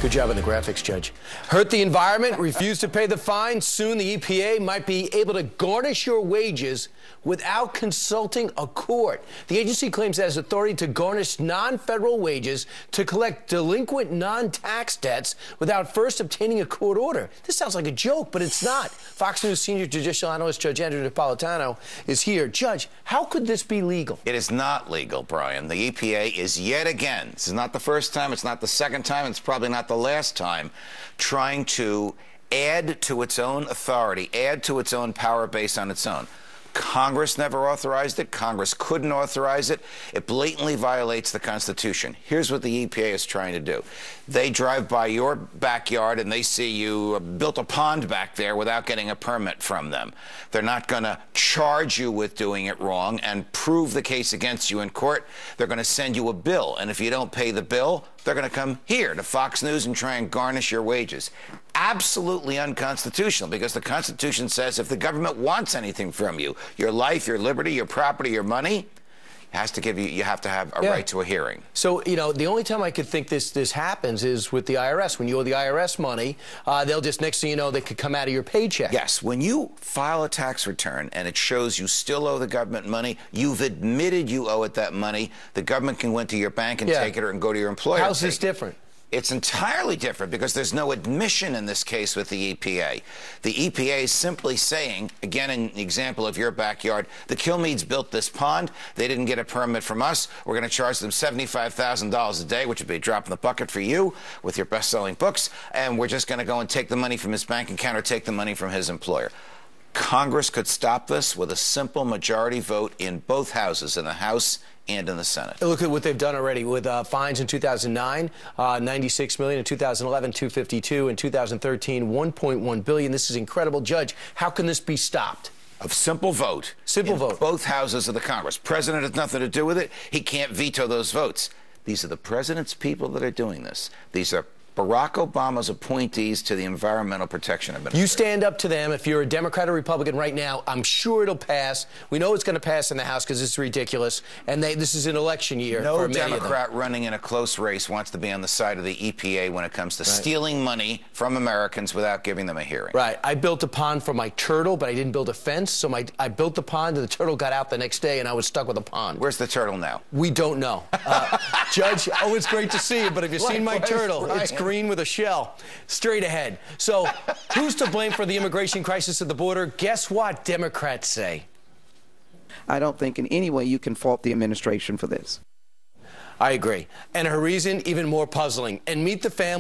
Good job on the graphics, Judge. Hurt the environment, refuse to pay the fine. Soon the EPA might be able to garnish your wages without consulting a court. The agency claims it has authority to garnish non-federal wages to collect delinquent non-tax debts without first obtaining a court order. This sounds like a joke, but it's not. Fox News senior judicial analyst Judge Andrew Napolitano is here. Judge, how could this be legal? It is not legal, Brian. The EPA is yet again, this is not the first time, it's not the second time, it's probably not the last time, trying to add to its own authority, add to its own power base on its own. Congress never authorized it. Congress couldn't authorize it. It blatantly violates the Constitution. Here's what the EPA is trying to do. They drive by your backyard and they see you built a pond back there without getting a permit from them. They're not going to charge you with doing it wrong and prove the case against you in court. They're going to send you a bill. And if you don't pay the bill, they're going to come here to Fox News and try and garnish your wages. Absolutely unconstitutional, because the Constitution says if the government wants anything from you, your life, your liberty, your property, your money, has to give you have to have a right to a hearing. So, you know, the only time I could think this happens is with the IRS. When you owe the IRS money, they'll just, next thing you know, they could come out of your paycheck. Yes. When you file a tax return and it shows you still owe the government money, you've admitted you owe it that money, the government can go into your bank and take it, or go to your employer. How's this different? It's entirely different, because there's no admission in this case with the EPA. The EPA is simply saying, again, in the example of your backyard, the Kilmeades built this pond. They didn't get a permit from us. We're going to charge them $75,000 a day, which would be a drop in the bucket for you with your best-selling books. And we're just going to go and take the money from his bank account or take the money from his employer. Congress could stop this with a simple majority vote in both houses, in the House and in the Senate. Look at what they've done already with fines in 2009, $96 million, in 2011, $252, in 2013, $1.1 billion. This is incredible. Judge, how can this be stopped? A simple vote. Simple vote. Both houses of the Congress. President has nothing to do with it. He can't veto those votes. These are the president's people that are doing this. These are Barack Obama's appointees to the Environmental Protection Administration. You stand up to them. If you're a Democrat or Republican right now, I'm sure it'll pass. We know it's going to pass in the House because it's ridiculous. And this is an election year. No Democrat running in a close race wants to be on the side of the EPA when it comes to stealing money from Americans without giving them a hearing. Right. I built a pond for my turtle, but I didn't build a fence. So I built the pond, and the turtle got out the next day, and I was stuck with a pond. Where's the turtle now? We don't know. Judge, it's great to see you, but have you seen my turtle? It's green with a shell. Straight ahead. So who's to blame for the immigration crisis at the border? Guess what Democrats say? I don't think in any way you can fault the administration for this. I agree. And her reason, even more puzzling. And meet the family.